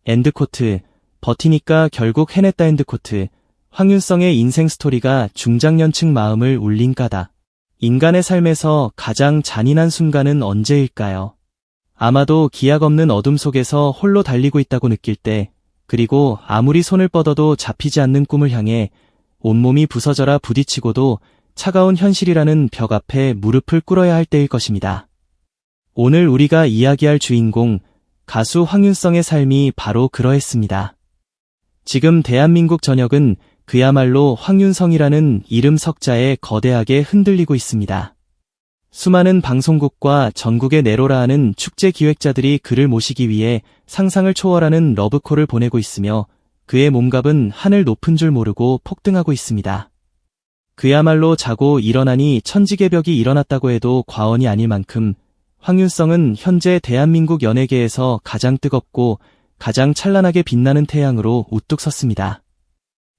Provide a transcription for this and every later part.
엔드코트, 버티니까 결국 해냈다 엔드코트. 황윤성의 인생 스토리가 중장년층 마음을 울린 까닭. 인간의 삶에서 가장 잔인한 순간은 언제일까요? 아마도 기약 없는 어둠 속에서 홀로 달리고 있다고 느낄 때, 그리고 아무리 손을 뻗어도 잡히지 않는 꿈을 향해 온몸이 부서져라 부딪히고도 차가운 현실이라는 벽 앞에 무릎을 꿇어야 할 때일 것입니다. 오늘 우리가 이야기할 주인공, 가수 황윤성의 삶이 바로 그러했습니다. 지금 대한민국 전역은 그야말로 황윤성이라는 이름 석자에 거대하게 흔들리고 있습니다. 수많은 방송국과 전국의 내로라 하는 축제 기획자들이 그를 모시기 위해 상상을 초월하는 러브콜을 보내고 있으며 그의 몸값은 하늘 높은 줄 모르고 폭등하고 있습니다. 그야말로 자고 일어나니 천지개벽이 일어났다고 해도 과언이 아닐 만큼 황윤성은 현재 대한민국 연예계에서 가장 뜨겁고 가장 찬란하게 빛나는 태양으로 우뚝 섰습니다.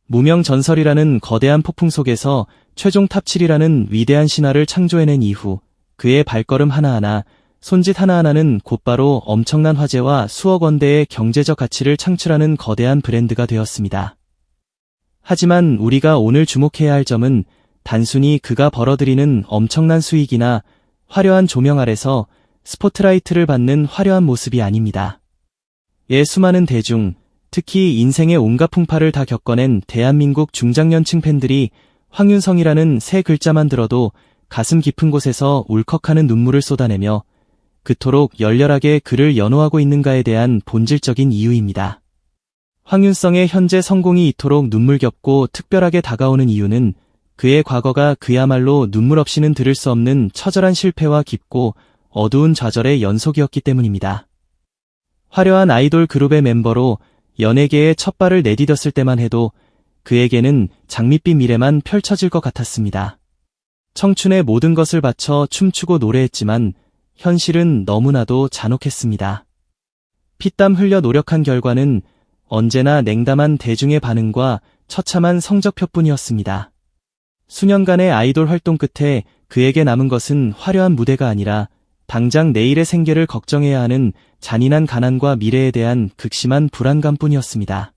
무명전설이라는 거대한 폭풍 속에서 최종 탑7이라는 위대한 신화를 창조해낸 이후 그의 발걸음 하나하나, 손짓 하나하나는 곧바로 엄청난 화제와 수억 원대의 경제적 가치를 창출하는 거대한 브랜드가 되었습니다. 하지만 우리가 오늘 주목해야 할 점은 단순히 그가 벌어들이는 엄청난 수익이나 화려한 조명 아래서 스포트라이트를 받는 화려한 모습이 아닙니다. 수많은 대중, 특히 인생의 온갖 풍파를 다 겪어낸 대한민국 중장년층 팬들이 황윤성이라는 세 글자만 들어도 가슴 깊은 곳에서 울컥하는 눈물을 쏟아내며 그토록 열렬하게 그를 연호하고 있는가에 대한 본질적인 이유입니다. 황윤성의 현재 성공이 이토록 눈물겹고 특별하게 다가오는 이유는 그의 과거가 그야말로 눈물 없이는 들을 수 없는 처절한 실패와 깊고 어두운 좌절의 연속이었기 때문입니다. 화려한 아이돌 그룹의 멤버로 연예계에 첫 발을 내디뎠을 때만 해도 그에게는 장밋빛 미래만 펼쳐질 것 같았습니다. 청춘의 모든 것을 바쳐 춤추고 노래했지만 현실은 너무나도 잔혹했습니다. 피땀 흘려 노력한 결과는 언제나 냉담한 대중의 반응과 처참한 성적표뿐이었습니다. 수년간의 아이돌 활동 끝에 그에게 남은 것은 화려한 무대가 아니라 당장 내일의 생계를 걱정해야 하는 잔인한 가난과 미래에 대한 극심한 불안감뿐이었습니다.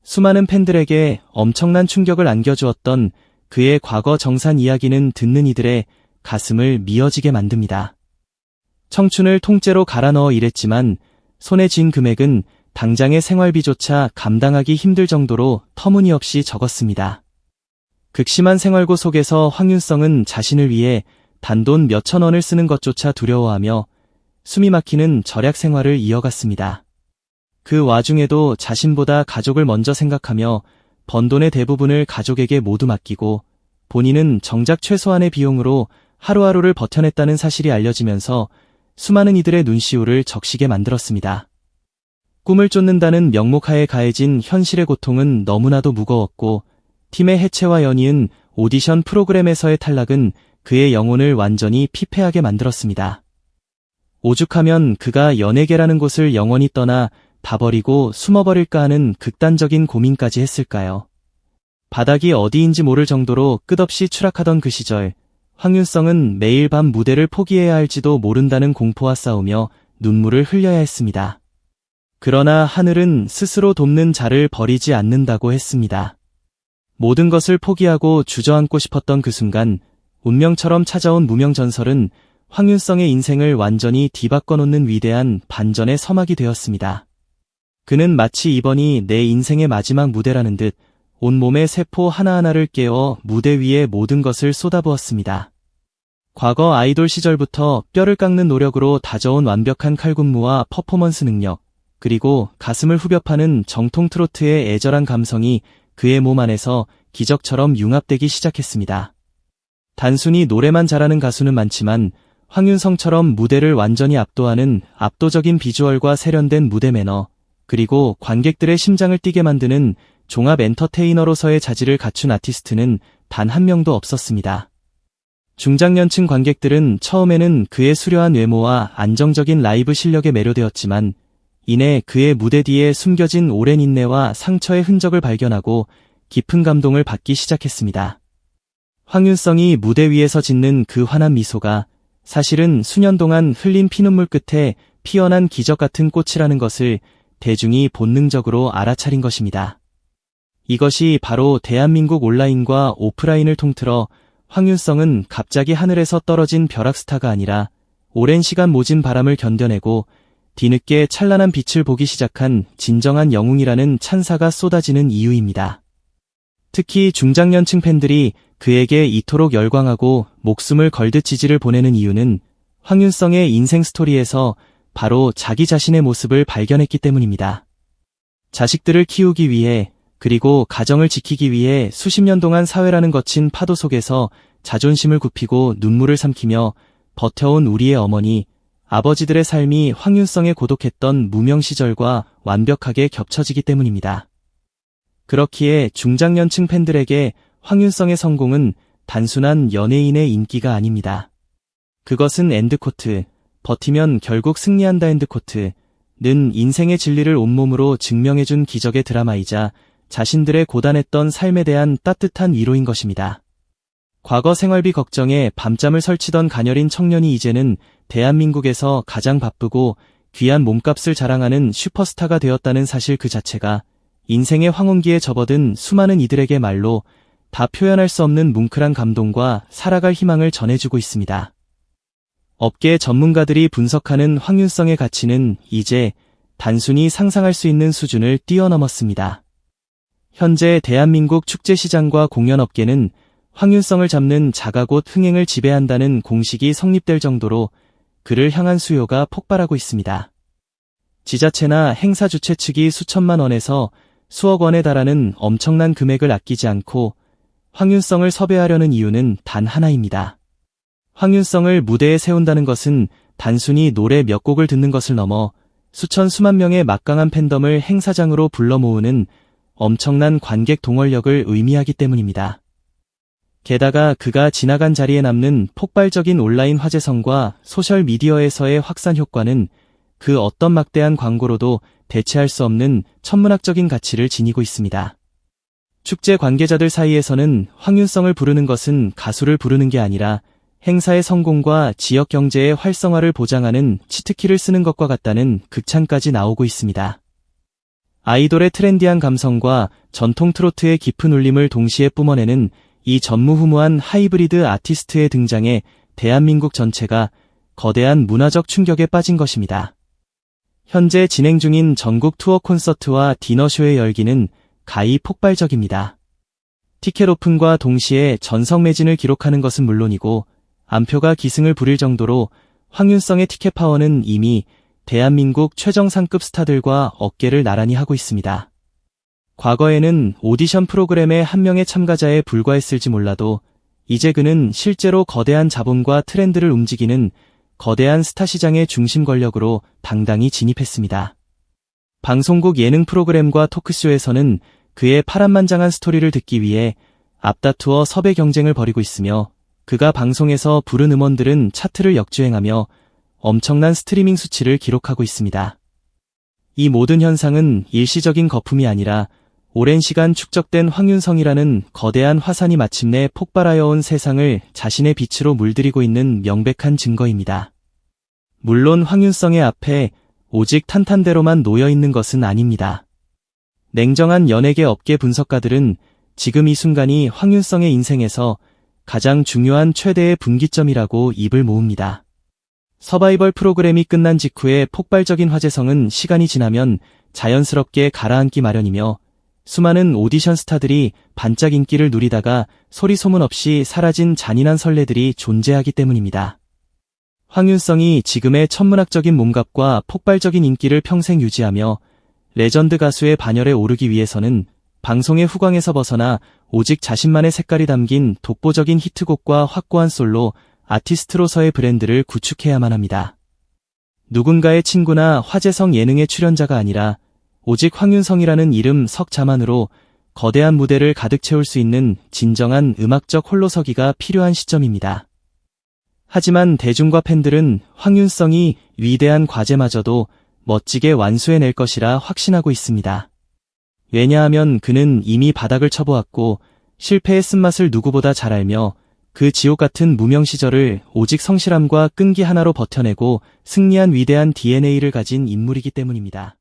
수많은 팬들에게 엄청난 충격을 안겨주었던 그의 과거 정산 이야기는 듣는 이들의 가슴을 미어지게 만듭니다. 청춘을 통째로 갈아 넣어 일했지만 손에 쥔 금액은 당장의 생활비조차 감당하기 힘들 정도로 터무니없이 적었습니다. 극심한 생활고 속에서 황윤성은 자신을 위해 단돈 몇천 원을 쓰는 것조차 두려워하며 숨이 막히는 절약 생활을 이어갔습니다. 그 와중에도 자신보다 가족을 먼저 생각하며 번 돈의 대부분을 가족에게 모두 맡기고 본인은 정작 최소한의 비용으로 하루하루를 버텨냈다는 사실이 알려지면서 수많은 이들의 눈시울을 적시게 만들었습니다. 꿈을 쫓는다는 명목하에 가해진 현실의 고통은 너무나도 무거웠고 팀의 해체와 연이은 오디션 프로그램에서의 탈락은 그의 영혼을 완전히 피폐하게 만들었습니다. 오죽하면 그가 연예계라는 곳을 영원히 떠나 다 버리고 숨어버릴까 하는 극단적인 고민까지 했을까요? 바닥이 어디인지 모를 정도로 끝없이 추락하던 그 시절, 황윤성은 매일 밤 무대를 포기해야 할지도 모른다는 공포와 싸우며 눈물을 흘려야 했습니다. 그러나 하늘은 스스로 돕는 자를 버리지 않는다고 했습니다. 모든 것을 포기하고 주저앉고 싶었던 그 순간, 운명처럼 찾아온 무명전설은 황윤성의 인생을 완전히 뒤바꿔 놓는 위대한 반전의 서막이 되었습니다. 그는 마치 이번이 내 인생의 마지막 무대라는 듯 온몸의 세포 하나하나를 깨워 무대 위에 모든 것을 쏟아부었습니다. 과거 아이돌 시절부터 뼈를 깎는 노력으로 다져온 완벽한 칼군무와 퍼포먼스 능력, 그리고 가슴을 후벼 파는 정통 트로트의 애절한 감성이 그의 몸 안에서 기적처럼 융합되기 시작했습니다. 단순히 노래만 잘하는 가수는 많지만 황윤성처럼 무대를 완전히 압도하는 압도적인 비주얼과 세련된 무대 매너, 그리고 관객들의 심장을 뛰게 만드는 종합 엔터테이너로서의 자질을 갖춘 아티스트는 단 한 명도 없었습니다. 중장년층 관객들은 처음에는 그의 수려한 외모와 안정적인 라이브 실력에 매료되었지만 이내 그의 무대 뒤에 숨겨진 오랜 인내와 상처의 흔적을 발견하고 깊은 감동을 받기 시작했습니다. 황윤성이 무대 위에서 짓는 그 환한 미소가 사실은 수년 동안 흘린 피눈물 끝에 피어난 기적 같은 꽃이라는 것을 대중이 본능적으로 알아차린 것입니다. 이것이 바로 대한민국 온라인과 오프라인을 통틀어 황윤성은 갑자기 하늘에서 떨어진 벼락스타가 아니라 오랜 시간 모진 바람을 견뎌내고 뒤늦게 찬란한 빛을 보기 시작한 진정한 영웅이라는 찬사가 쏟아지는 이유입니다. 특히 중장년층 팬들이 그에게 이토록 열광하고 목숨을 걸듯 지지를 보내는 이유는 황윤성의 인생 스토리에서 바로 자기 자신의 모습을 발견했기 때문입니다. 자식들을 키우기 위해 그리고 가정을 지키기 위해 수십 년 동안 사회라는 거친 파도 속에서 자존심을 굽히고 눈물을 삼키며 버텨온 우리의 어머니, 아버지들의 삶이 황윤성의 고독했던 무명 시절과 완벽하게 겹쳐지기 때문입니다. 그렇기에 중장년층 팬들에게 황윤성의 성공은 단순한 연예인의 인기가 아닙니다. 그것은 엔드코트, 버티면 결국 승리한다 엔드코트는 인생의 진리를 온몸으로 증명해준 기적의 드라마이자 자신들의 고단했던 삶에 대한 따뜻한 위로인 것입니다. 과거 생활비 걱정에 밤잠을 설치던 가녀린 청년이 이제는 대한민국에서 가장 바쁘고 귀한 몸값을 자랑하는 슈퍼스타가 되었다는 사실 그 자체가 인생의 황혼기에 접어든 수많은 이들에게 말로 다 표현할 수 없는 뭉클한 감동과 살아갈 희망을 전해주고 있습니다. 업계 전문가들이 분석하는 황윤성의 가치는 이제 단순히 상상할 수 있는 수준을 뛰어넘었습니다. 현재 대한민국 축제시장과 공연업계는 황윤성을 잡는 자가 곧 흥행을 지배한다는 공식이 성립될 정도로 그를 향한 수요가 폭발하고 있습니다. 지자체나 행사 주최 측이 수천만 원에서 수억 원에 달하는 엄청난 금액을 아끼지 않고 황윤성을 섭외하려는 이유는 단 하나입니다. 황윤성을 무대에 세운다는 것은 단순히 노래 몇 곡을 듣는 것을 넘어 수만 명의 막강한 팬덤을 행사장으로 불러 모으는 엄청난 관객 동원력을 의미하기 때문입니다. 게다가 그가 지나간 자리에 남는 폭발적인 온라인 화제성과 소셜미디어에서의 확산 효과는 그 어떤 막대한 광고로도 대체할 수 없는 천문학적인 가치를 지니고 있습니다. 축제 관계자들 사이에서는 황윤성을 부르는 것은 가수를 부르는 게 아니라 행사의 성공과 지역 경제의 활성화를 보장하는 치트키를 쓰는 것과 같다는 극찬까지 나오고 있습니다. 아이돌의 트렌디한 감성과 전통 트로트의 깊은 울림을 동시에 뿜어내는 이 전무후무한 하이브리드 아티스트의 등장에 대한민국 전체가 거대한 문화적 충격에 빠진 것입니다. 현재 진행 중인 전국 투어 콘서트와 디너쇼의 열기는 가히 폭발적입니다. 티켓 오픈과 동시에 전석 매진을 기록하는 것은 물론이고 안표가 기승을 부릴 정도로 황윤성의 티켓 파워는 이미 대한민국 최정상급 스타들과 어깨를 나란히 하고 있습니다. 과거에는 오디션 프로그램의 한 명의 참가자에 불과했을지 몰라도 이제 그는 실제로 거대한 자본과 트렌드를 움직이는 거대한 스타 시장의 중심 권력으로 당당히 진입했습니다. 방송국 예능 프로그램과 토크쇼에서는 그의 파란만장한 스토리를 듣기 위해 앞다투어 섭외 경쟁을 벌이고 있으며 그가 방송에서 부른 음원들은 차트를 역주행하며 엄청난 스트리밍 수치를 기록하고 있습니다. 이 모든 현상은 일시적인 거품이 아니라 오랜 시간 축적된 황윤성이라는 거대한 화산이 마침내 폭발하여 온 세상을 자신의 빛으로 물들이고 있는 명백한 증거입니다. 물론 황윤성의 앞에 오직 탄탄대로만 놓여 있는 것은 아닙니다. 냉정한 연예계 업계 분석가들은 지금 이 순간이 황윤성의 인생에서 가장 중요한 최대의 분기점이라고 입을 모읍니다. 서바이벌 프로그램이 끝난 직후의 폭발적인 화제성은 시간이 지나면 자연스럽게 가라앉기 마련이며 수많은 오디션 스타들이 반짝 인기를 누리다가 소리 소문 없이 사라진 잔인한 선례들이 존재하기 때문입니다. 황윤성이 지금의 천문학적인 몸값과 폭발적인 인기를 평생 유지하며 레전드 가수의 반열에 오르기 위해서는 방송의 후광에서 벗어나 오직 자신만의 색깔이 담긴 독보적인 히트곡과 확고한 솔로 아티스트로서의 브랜드를 구축해야만 합니다. 누군가의 친구나 화제성 예능의 출연자가 아니라 오직 황윤성이라는 이름 석자만으로 거대한 무대를 가득 채울 수 있는 진정한 음악적 홀로서기가 필요한 시점입니다. 하지만 대중과 팬들은 황윤성이 위대한 과제마저도 멋지게 완수해낼 것이라 확신하고 있습니다. 왜냐하면 그는 이미 바닥을 쳐보았고 실패의 쓴맛을 누구보다 잘 알며 그 지옥 같은 무명 시절을 오직 성실함과 끈기 하나로 버텨내고 승리한 위대한 DNA를 가진 인물이기 때문입니다.